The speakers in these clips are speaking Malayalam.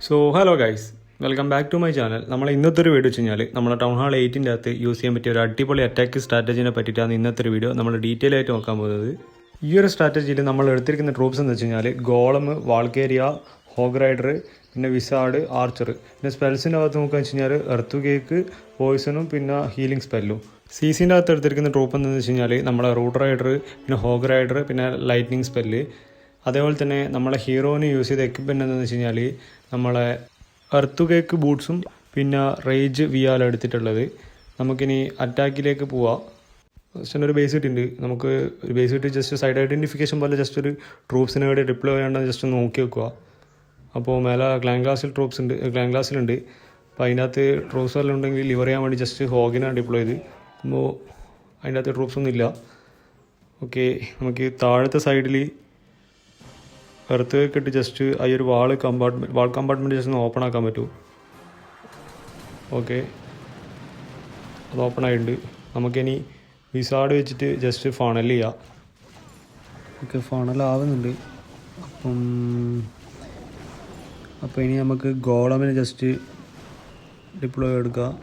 So hello guys, welcome back to my channel. നമ്മൾ ഇന്നത്തെ ഒരു വീഡിയോ വെച്ച് കഴിഞ്ഞാൽ നമ്മുടെ ടൗൺ ഹാൾ 8-ൻ്റെ അകത്ത് യൂസ് ചെയ്യാൻ പറ്റിയ ഒരു അടിപൊളി അറ്റാക്ക് സ്ട്രാറ്റജിനെ പറ്റിയിട്ടാണ് ഇന്നത്തെ ഒരു വീഡിയോ നമ്മൾ ഡീറ്റെയിൽ ആയിട്ട് നോക്കാൻ പോകുന്നത്. ഈ ഒരു സ്ട്രാറ്റജിയിൽ നമ്മൾ എടുത്തിരിക്കുന്ന ട്രൂപ്സ് എന്ന് വെച്ച് കഴിഞ്ഞാൽ ഗോളം, വാൾക്കേരിയ, ഹോഗ് റൈഡർ, പിന്നെ വിസാഡ്, ആർച്ചർ. പിന്നെ സ്പെൽസിൻ്റെ അകത്ത് നോക്കുക വെച്ച് കഴിഞ്ഞാൽ എർത്ത് കേക്ക്, പോയിസണും പിന്നെ ഹീലിംഗ് സ്പെല്ലും. സിസിൻ്റെ അകത്ത് എടുത്തിരിക്കുന്ന ട്രൂപ്പ് എന്ന് വെച്ച് കഴിഞ്ഞാൽ നമ്മളെ റൂട്ട് റൈഡർ, പിന്നെ ഹോഗ് റൈഡർ, പിന്നെ ലൈറ്റ്നിങ് സ്പെല്ല്. അതേപോലെ തന്നെ നമ്മളെ ഹീറോയിന് യൂസ് ചെയ്ത എക്യുപ്മെൻ്റ് എന്താണെന്ന് വെച്ച് കഴിഞ്ഞാൽ നമ്മളെ എർത്ത് കേക്ക് ബൂട്ട്സും പിന്നെ റേജ് വിയാലും എടുത്തിട്ടുള്ളത്. നമുക്കിനി അറ്റാക്കിലേക്ക് പോവാം. ജസ്റ്റ് ഒരു ബേസ് ഇട്ടുണ്ട്. നമുക്ക് ഒരു ബേസ് ഇട്ട് ജസ്റ്റ് സൈഡ് ഐഡൻറ്റിഫിക്കേഷൻ പോലെ ജസ്റ്റ് ഒരു ട്രൂപ്സിനെ വേണ്ടി ഡിപ്ലോയ് ചെയ്യേണ്ടത് ജസ്റ്റ് ഒന്ന് നോക്കി വെക്കുക. അപ്പോൾ മേലെ ഗ്ലാൻ ഗ്ലാസിലുണ്ട്. അപ്പോൾ അതിനകത്ത് ട്രൂപ്സ് എല്ലാം ഉണ്ടെങ്കിൽ ലിവർ ചെയ്യാൻ വേണ്ടി ജസ്റ്റ് ഹോഗിനാണ് ഡിപ്ലോയ് ചെയ്ത്. അപ്പോൾ അതിൻ്റെ അകത്ത് ട്രൂപ്സ് ഒന്നും ഇല്ല. ഓക്കെ, നമുക്ക് താഴത്തെ സൈഡിൽ എർത്ത് ഇട്ട് ജസ്റ്റ് ആ ഒരു വാൾ കമ്പാർട്ട്മെൻറ്റ് ജസ്റ്റ് ഒന്ന് ഓപ്പൺ ആക്കാൻ പറ്റൂ. ഓക്കെ, അത് ഓപ്പൺ ആയിട്ടുണ്ട്. നമുക്കിനി വിസാഡ് വെച്ചിട്ട് ജസ്റ്റ് ഫണൽ ചെയ്യാം. ഓക്കെ, ഫണലാവുന്നുണ്ട്. അപ്പോൾ ഇനി നമുക്ക് ഗോളമിന് ജസ്റ്റ് ഡിപ്ലോയ് എടുക്കാം.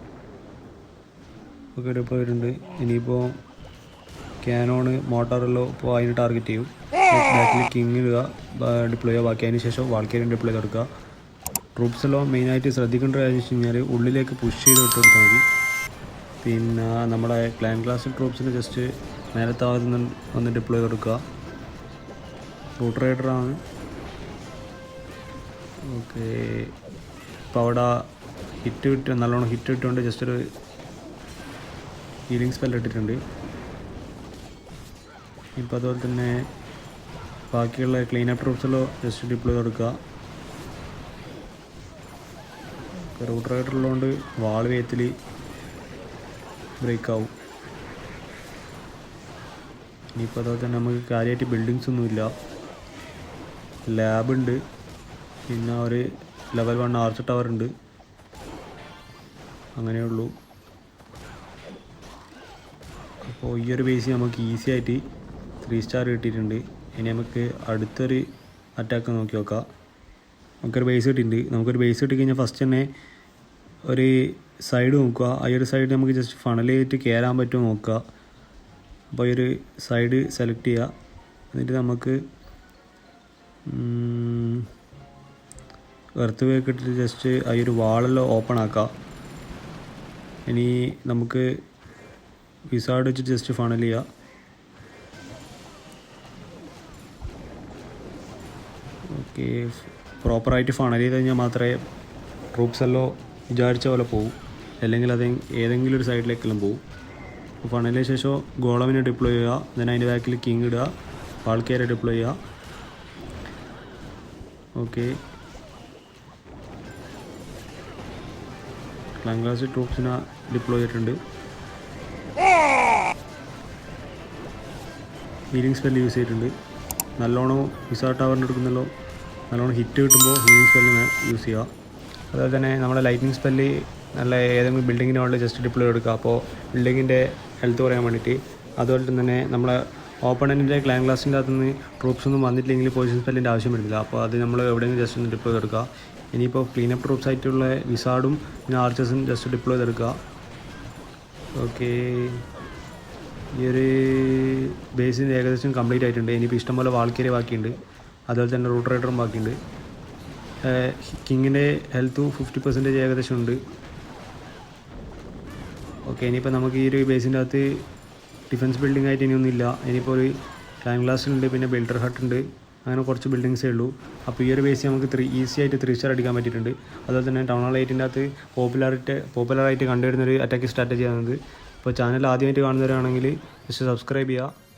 ഓക്കെ, ഡിപ്ലോയ് ചെയ്തിട്ടുണ്ട്. ഇനിയിപ്പോൾ ക്യാനോണ്, മോട്ടാറെല്ലോ ഇപ്പോൾ അതിന് ടാർഗറ്റ് ചെയ്യും. ബാക്കിൽ കിങ് ഇടുക, ഡിപ്ലോയ് ചെയ്യുക. ബാക്കി അതിന് ശേഷം വാൾക്കേരിയൻ ഡിപ്ലോയ് ചെയ്തെടുക്കുക. ട്രൂപ്സ് എല്ലാം മെയിനായിട്ട് ശ്രദ്ധിക്കേണ്ട കാര്യം വെച്ച് കഴിഞ്ഞാൽ ഉള്ളിലേക്ക് പുഷ് ചെയ്ത് വിട്ട് കൊടുത്താൽ മതി. പിന്നെ നമ്മുടെ ക്ലാൻ ക്ലാസ് ട്രൂപ്സിന് ജസ്റ്റ് നേരത്തെ വന്ന് ഡിപ്ലോയ് കൊടുക്കുക. റൂട്ട് റൈഡറാണ്. ഓക്കെ, ഇപ്പോൾ അവിടെ നല്ലോണം ഹിറ്റ് കിട്ടുകൊണ്ട് ജസ്റ്റ് ഒരു ഹീലിംഗ് സ്പെൽ ഇട്ടിട്ടുണ്ട്. ഇപ്പോൾ അതുപോലെ തന്നെ ബാക്കിയുള്ള ക്ലീനപ്പ് ട്രൂപ്സെല്ലാം ജസ്റ്റ് ഡിപ്ലോയ് കൊടുക്കുക. റൂട്ട് റൈഡറുള്ളതുകൊണ്ട് വാൾ വേത്തിൽ ബ്രേക്ക് ആവും. ഇനിയിപ്പോൾ അതുപോലെ തന്നെ നമുക്ക് കാര്യമായിട്ട് ബിൽഡിങ്സ് ഒന്നുമില്ല. ലാബുണ്ട്, പിന്നെ ഒരു ലെവൽ 1 ആർച്ച് ടവർ ഉണ്ട്. അങ്ങനെയുള്ളൂ. അപ്പോൾ ഈ ഒരു ബേസ് നമുക്ക് ഈസി ആയിട്ട് 3 സ്റ്റാർ കിട്ടിയിട്ടുണ്ട്. ഇനി നമുക്ക് അടുത്തൊരു അറ്റാക്ക് നോക്കി നോക്കാം. നമുക്കൊരു ബേസ് കിട്ടിയിട്ടുണ്ട്. നമുക്കൊരു ബേസ് കിട്ടിക്കഴിഞ്ഞാൽ ഫസ്റ്റ് തന്നെ ഒരു സൈഡ് നോക്കുക. ആ ഒരു സൈഡ് നമുക്ക് ജസ്റ്റ് ഫണൽ ചെയ്തിട്ട് കയറാൻ പറ്റുമോ നോക്കുക. അപ്പോൾ ഈ ഒരു സൈഡ് സെലക്ട് ചെയ്യുക. എന്നിട്ട് നമുക്ക് എർത്ത് വേക്ക് ഇട്ടിട്ട് ജസ്റ്റ് ആ ഒരു വാളെല്ലാം ഓപ്പൺ ആക്കാം. ഇനി നമുക്ക് വിസാഡ് വെച്ചിട്ട് ജസ്റ്റ് ഫണൽ ചെയ്യുക. ഓക്കെ, പ്രോപ്പറായിട്ട് ഫണൽ ചെയ്ത് കഴിഞ്ഞാൽ മാത്രമേ ട്രൂപ്സ് എല്ലാം വിചാരിച്ച പോലെ പോകും. അല്ലെങ്കിൽ അത് ഏതെങ്കിലും ഒരു സൈഡിലേക്കെല്ലാം പോകും. അപ്പോൾ ഫണലിന് ശേഷം ഗോളമിനെ ഡിപ്ലോയ് ചെയ്യുക. then അതിൻ്റെ ബാക്കിൽ കിങ് ഇടുക, വാൾക്കേരിയ ഡിപ്ലോയ് ചെയ്യുക. ഓക്കെ, ക്ലാൻ ക്ലാസ് ട്രൂപ്സിനെ ഡിപ്ലോയ് ചെയ്തിട്ടുണ്ട്. ഹീലിംഗ് സ്പെല്ല് യൂസ് ചെയ്തിട്ടുണ്ട്. നല്ലോണം വിസാഡ് ടവറിന് എടുക്കുന്നല്ലോ. നല്ലോണം ഹിറ്റ് കിട്ടുമ്പോൾ ഹീലിംഗ് സ്പെല്ല് യൂസ് ചെയ്യുക. അതുപോലെ തന്നെ നമ്മുടെ ലൈറ്റ്നിങ് സ്പെല്ല് നല്ല ഏതെങ്കിലും ബിൽഡിങ്ങിൻ്റെ മുകളിൽ ജസ്റ്റ് ഡിപ്ലോയ് എടുക്കുക. അപ്പോൾ ബിൽഡിങ്ങിൻ്റെ ഹെൽത്ത് പറയാൻ വേണ്ടിയിട്ട്. അതുപോലെ തന്നെ നമ്മളെ ഓപ്പണൻറ്റിൻ്റെ ക്ലാൻ ക്ലാസിൻ്റെ അകത്തുനിന്ന് ട്രൂപ്സ് ഒന്നും വന്നിട്ടില്ലെങ്കിൽ പോയിസൺ സ്പെല്ലിൻ്റെ ആവശ്യം വരുന്നില്ല. അപ്പോൾ അത് നമ്മൾ എവിടെയെങ്കിലും ജസ്റ്റ് ഒന്ന് ഡിപ്ലോയ് എടുക്കുക. ഇനിയിപ്പോൾ ക്ലീനപ്പ് ട്രൂപ്സ് ആയിട്ടുള്ള വിസാഡും പിന്നെ ആർച്ചേഴ്സും ജസ്റ്റ് ഡിപ്ലോയ് ചെയ്തെടുക്കുക. ഓക്കെ, ഈ ഒരു ബേസിൻ്റെ ഏകദേശം കംപ്ലീറ്റ് ആയിട്ടുണ്ട്. ഇനിയിപ്പോൾ ഇഷ്ടംപോലെ വാൾക്കേരിയ ബാക്കിയുണ്ട്. അതുപോലെ തന്നെ റൂട്ട് റൈഡറും ബാക്കിയുണ്ട്. കിങ്ങിൻ്റെ ഹെൽത്ത് 50% ഏകദേശം ഉണ്ട്. ഓക്കെ, ഇനിയിപ്പോൾ നമുക്ക് ഈ ഒരു ബേസിൻ്റെ അകത്ത് ഡിഫൻസ് ബിൽഡിംഗ് ആയിട്ട് ഇനിയൊന്നുമില്ല. ഇനിയിപ്പോൾ ഒരു ക്ലാൻ ഗ്ലാസ് ഉണ്ട്, പിന്നെ ബിൽഡർ ഹട്ട് ഉണ്ട്. അങ്ങനെ കുറച്ച് ബിൽഡിങ്സേ ഉള്ളൂ. അപ്പോൾ ഈ ഒരു ബേസ് നമുക്ക് ഈസി ആയിട്ട് 3 സ്റ്റാർ അടിക്കാൻ പറ്റിയിട്ടുണ്ട്. അതുപോലെ തന്നെ ടൗൺ ഹാൾ 8-ൻ്റെ അകത്ത് പോപ്പുലറായിട്ട് കണ്ടുവരുന്നൊരു അറ്റാക്ക് സ്ട്രാറ്റജി ആണത്. ഇപ്പോൾ ചാനൽ ആദ്യമായിട്ട് കാണുന്നവരാണെങ്കിൽ ജസ്റ്റ് സബ്സ്ക്രൈബ് ചെയ്യുക.